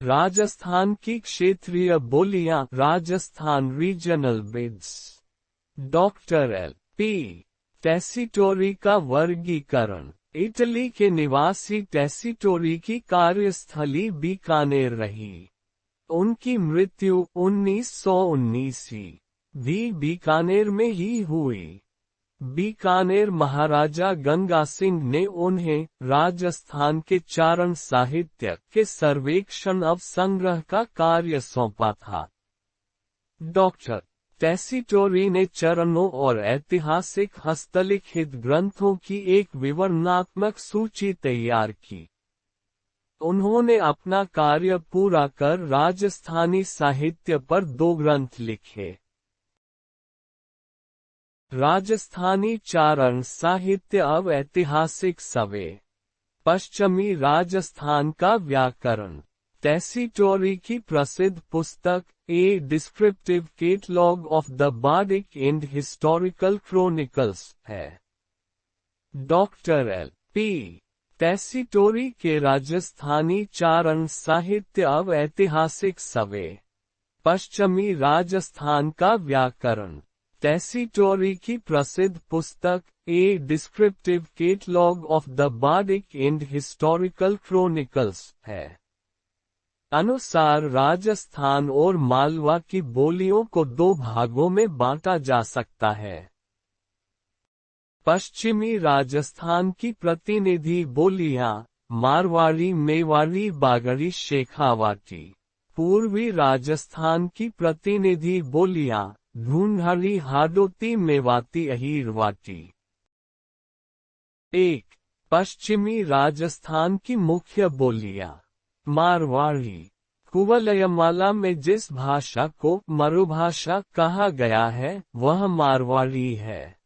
राजस्थान की क्षेत्रीय बोलियां, Rajasthan regional bids. Doctor L.P. Tessitori का वर्गीकरण। इटली के निवासी टेसिटोरी की कार्यस्थली बीकानेर रही। उनकी मृत्यु 1919 भी बीकानेर में ही हुई। बीकानेर महाराजा गंगा सिंह ने उन्हें राजस्थान के चारण साहित्य के सर्वेक्षण एवं संग्रह का कार्य सौंपा था। डॉक्टर टेसिटोरी ने चरणों और ऐतिहासिक हस्तलिखित ग्रंथों की एक विवरणात्मक सूची तैयार की। उन्होंने अपना कार्य पूरा कर राजस्थानी साहित्य पर 2 ग्रंथ लिखे। राजस्थानी चारण साहित्य एवं ऐतिहासिक सवे। पश्चिमी राजस्थान का व्याकरण। टेसिटोरी की प्रसिद्ध पुस्तक a descriptive catalogue of the bardic and historical chronicles है। Doctor L.P. टेसिटोरी के राजस्थानी चारण साहित्य एवं ऐतिहासिक सवे। पश्चिमी राजस्थान का व्याकरण। टेसिटोरी की प्रसिद्ध पुस्तक a descriptive catalogue of the bardic and historical chronicles है। अनुसार राजस्थान और मालवा की बोलियों को 2 भागों में बांटा जा सकता है। पश्चिमी राजस्थान की प्रतिनिधि बोलियां मारवाड़ी, मेवाड़ी, बागड़ी, शेखावाटी। पूर्वी राजस्थान की प्रतिनिधि बोलियां ढूंढारी, हाडोती, मेवाती, अहीरवाटी। 1. पश्चिमी राजस्थान की मुख्य बोलियां। मारवाड़ी। कुवलयमाला में जिस भाषा को मरुभाषा कहा गया है वह मारवाड़ी है।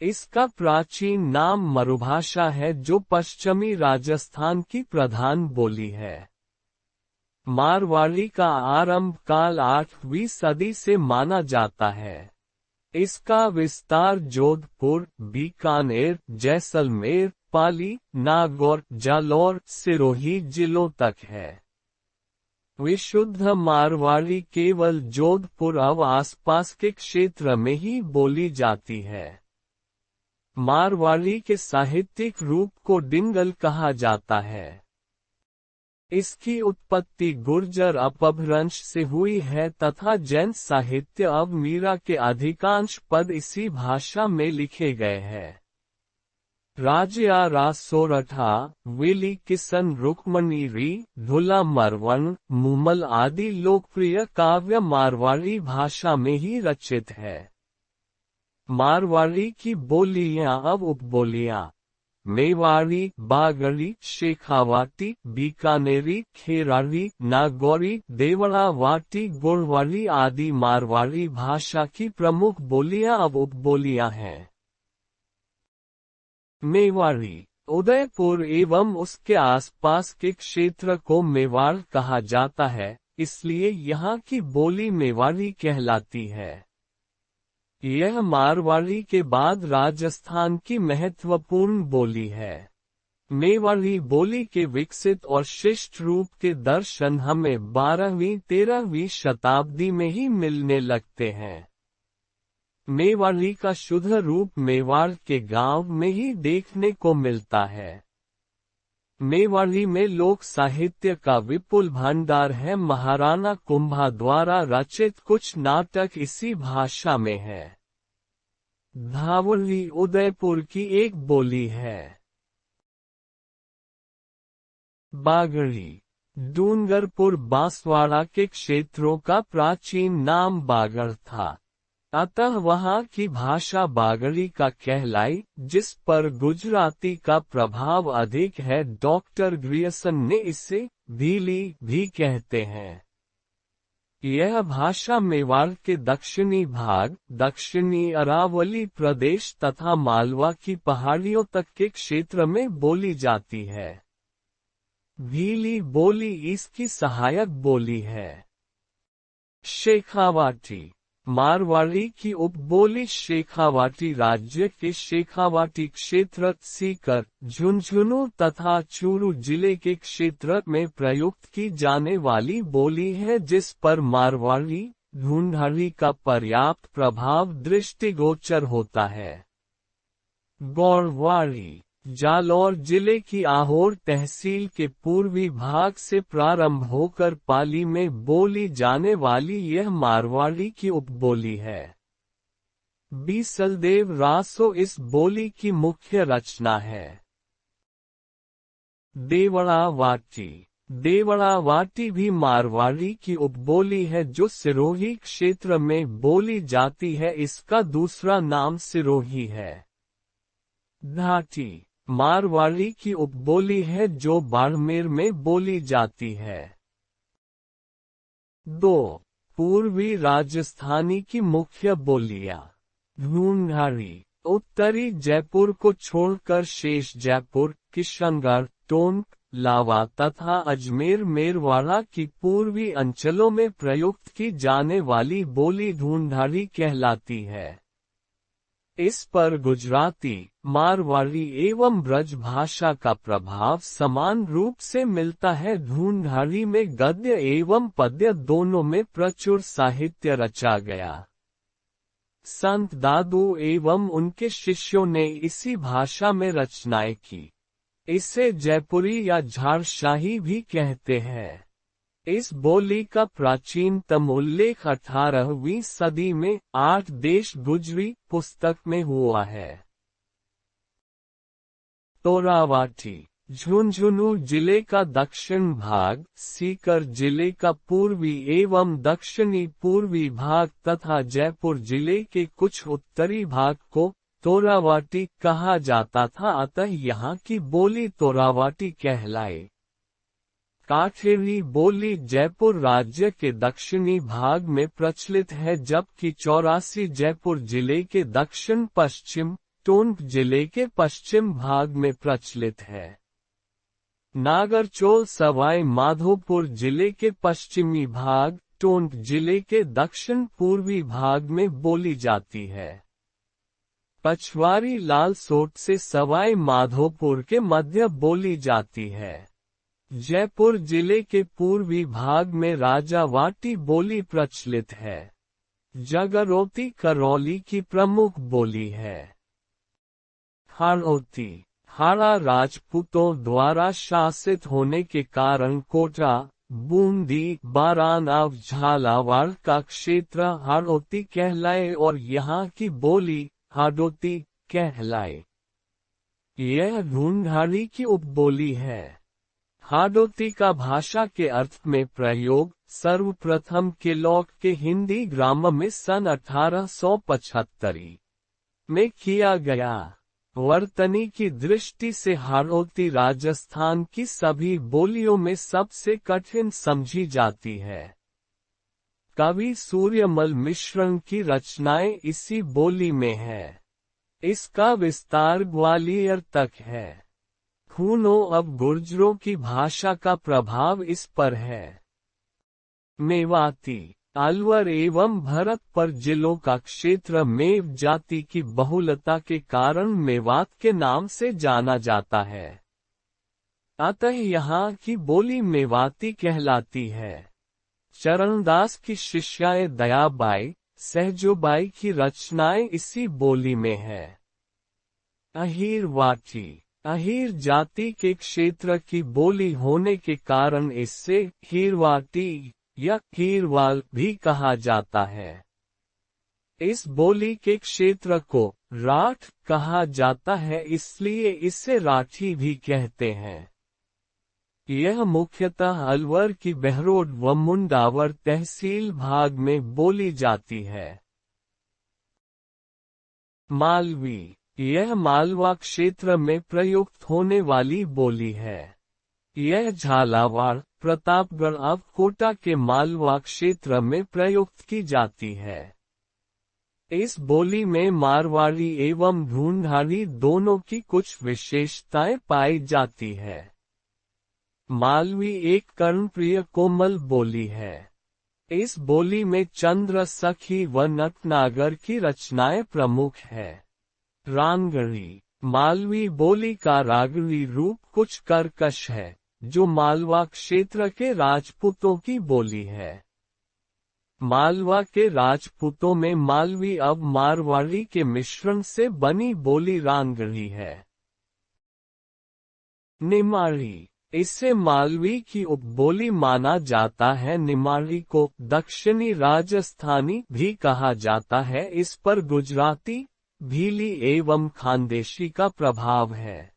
इसका प्राचीन नाम मरुभाषा है जो पश्चिमी राजस्थान की प्रधान बोली है। मारवाड़ी का आरंभ काल 8वीं सदी से माना जाता है। इसका विस्तार जोधपुर, बीकानेर, जैसलमेर, पाली, नागौर, जालौर, सिरोही जिलों तक है। विशुद्ध मारवाड़ी केवल जोधपुर और आसपास के क्षेत्र में ही बोली जाती है। मारवाड़ी के साहित्यिक रूप को डिंगल कहा जाता है। इसकी उत्पत्ति गुर्जर अपभ्रंश से हुई है तथा जैन साहित्य अब मीरा के अधिकांश पद इसी भाषा में लिखे गए हैं। राजिया रास सोरठा, वेली किसन, रुक्मणी री, ढुला मरवन, मुमल आदि लोकप्रिय काव्य मारवाड़ी भाषा में ही रचित है। मारवाड़ी की बोलियां अब उपबोलियां मेवाड़ी, बागड़ी, शेखावाटी, बीकानेरी, खेराड़ी, नागौरी, देवड़ावाटी, गोड़वाड़ी आदि मारवाड़ी भाषा की प्रमुख बोलियां अब उपबोलियां हैं। मेवाड़ी। उदयपुर एवं उसके आसपास के क्षेत्र को मेवाड़ कहा जाता है, इसलिए यहाँ की बोली मेवाड़ी कहलाती है। यह मारवाड़ी के बाद राजस्थान की महत्वपूर्ण बोली है। मेवाड़ी बोली के विकसित और शिष्ट रूप के दर्शन हमें 12वीं-13वीं शताब्दी में ही मिलने लगते हैं। मेवाड़ी का शुद्ध रूप मेवाड़ के गांव में ही देखने को मिलता है। मेवाड़ी में लोक साहित्य का विपुल भंडार है। महाराणा कुंभा द्वारा रचित कुछ नाटक इसी भाषा में है। धावली उदयपुर की एक बोली है। बागड़ी। डूंगरपुर बांसवाड़ा के क्षेत्रों का प्राचीन नाम बागड़ था, अतः वहां की भाषा बागड़ी का कहलाई, जिस पर गुजराती का प्रभाव अधिक है। डॉक्टर ग्रियर्सन ने इसे भीली भी कहते हैं। यह भाषा मेवाड़ के दक्षिणी भाग, दक्षिणी अरावली प्रदेश तथा मालवा की पहाड़ियों तक के क्षेत्र में बोली जाती है। भीली बोली इसकी सहायक बोली है। शेखावाटी। मारवाड़ी की उपबोली शेखावाटी राज्य के शेखावाटी क्षेत्र सीकर, झुंझुनू तथा चूरू जिले के क्षेत्र में प्रयुक्त की जाने वाली बोली है, जिस पर मारवाड़ी ढूंढाड़ी का पर्याप्त प्रभाव दृष्टिगोचर होता है। गौरवाड़ी जालौर जिले की आहोर तहसील के पूर्वी भाग से प्रारंभ होकर पाली में बोली जाने वाली यह मारवाड़ी की उपबोली है। बीसलदेव रासो इस बोली की मुख्य रचना है। देवड़ावाटी देवड़ावाटी भी मारवाड़ी की उपबोली है, जो सिरोही क्षेत्र में बोली जाती है। इसका दूसरा नाम सिरोही है। घाटी मारवाड़ी की उपबोली है, जो बाड़मेर में बोली जाती है। 2. पूर्वी राजस्थानी की मुख्य बोलियां। ढूंढाड़ी उत्तरी जयपुर को छोड़कर शेष जयपुर, किशनगढ़, टोंक, लावा तथा अजमेर मेरवाड़ा की पूर्वी अंचलों में प्रयुक्त की जाने वाली बोली ढूंढाड़ी कहलाती है। इस पर गुजराती, मारवाड़ी एवं ब्रज भाषा का प्रभाव समान रूप से मिलता है। ढूंढाड़ी में गद्य एवं पद्य दोनों में प्रचुर साहित्य रचा गया। संत दादू एवं उनके शिष्यों ने इसी भाषा में रचनाएं की। इसे जयपुरी या झारशाही भी कहते हैं। इस बोली का प्राचीनतम उल्लेख 18वीं सदी में 8 देश गुजरी पुस्तक में हुआ है। तोरावाटी झुंझुनू जिले का दक्षिण भाग, सीकर जिले का पूर्वी एवं दक्षिणी पूर्वी भाग तथा जयपुर जिले के कुछ उत्तरी भाग को तोरावाटी कहा जाता था, अतः यहाँ की बोली तोरावाटी कहलाई। काठेरी बोली जयपुर राज्य के दक्षिणी भाग में प्रचलित है, जबकि चौरासी जयपुर जिले के दक्षिण पश्चिम, टोंक जिले के पश्चिम भाग में प्रचलित है। नागरचोल सवाई माधोपुर जिले के पश्चिमी भाग, टोंक जिले के दक्षिण पूर्वी भाग में बोली जाती है। पचवारी लालसोट से सवाई माधोपुर के मध्य बोली जाती है। जयपुर जिले के पूर्वी भाग में राजावाटी बोली प्रचलित है। जगरौती करौली की प्रमुख बोली है। हाड़ौती हाड़ा राजपूतों द्वारा शासित होने के कारण कोटा, बूंदी, बारानाव, झालावाड़ का क्षेत्र हाड़ौती कहलाए और यहाँ की बोली हाड़ौती कहलाए। यह ढूंढाड़ी की उपबोली है। हाड़ौती का भाषा के अर्थ में प्रयोग सर्वप्रथम केलॉग के हिंदी ग्रामर में सन 1875 में किया गया। वर्तनी की दृष्टि से हाड़ौती राजस्थान की सभी बोलियों में सबसे कठिन समझी जाती है। कवि सूर्यमल मिश्रण की रचनाएं इसी बोली में है। इसका विस्तार ग्वालियर तक है। खूनो अब गुर्जरों की भाषा का प्रभाव इस पर है। मेवाती अलवर एवं भरतपुर जिलों का क्षेत्र मेव जाति की बहुलता के कारण मेवात के नाम से जाना जाता है। अतः यहाँ की बोली मेवाती कहलाती है। चरणदास की शिष्याएं दयाबाई, सहजोबाई की रचनाएं इसी बोली में है। अहीरवाटी अहीर जाति के क्षेत्र की बोली होने के कारण इससे हीरवाटी या हीरवाल भी कहा जाता है। इस बोली के क्षेत्र को राठ कहा जाता है, इसलिए इसे राठी भी कहते हैं। यह मुख्यतः अलवर की बहरोड व मुंडावर तहसील भाग में बोली जाती है। मालवी यह मालवा क्षेत्र में प्रयुक्त होने वाली बोली है। यह झालावाड़, प्रतापगढ़ अब कोटा के मालवा क्षेत्र में प्रयुक्त की जाती है। इस बोली में मारवाड़ी एवं ढूंढाड़ी दोनों की कुछ विशेषताएं पाई जाती है। मालवी एक कर्णप्रिय कोमल बोली है। इस बोली में चंद्र सखी व नटनागर की रचनाएं प्रमुख है। रानगढ़ी मालवी बोली का रागड़ी रूप कुछ कर्कश है, जो मालवा क्षेत्र के राजपूतों की बोली है। मालवा के राजपूतों में मालवी अब मारवाड़ी के मिश्रण से बनी बोली रानगढ़ी है। निमाड़ी इसे मालवी की उपबोली माना जाता है। निमाड़ी को दक्षिणी राजस्थानी भी कहा जाता है। इस पर गुजराती, भीली एवं खानदेशी का प्रभाव है।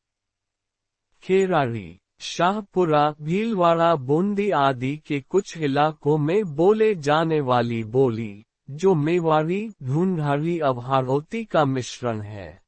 खेराड़ी शाहपुरा, भीलवाड़ा, बूंदी आदि के कुछ इलाकों में बोले जाने वाली बोली, जो मेवाड़ी, ढूंढाड़ी, अवहारोती का मिश्रण है।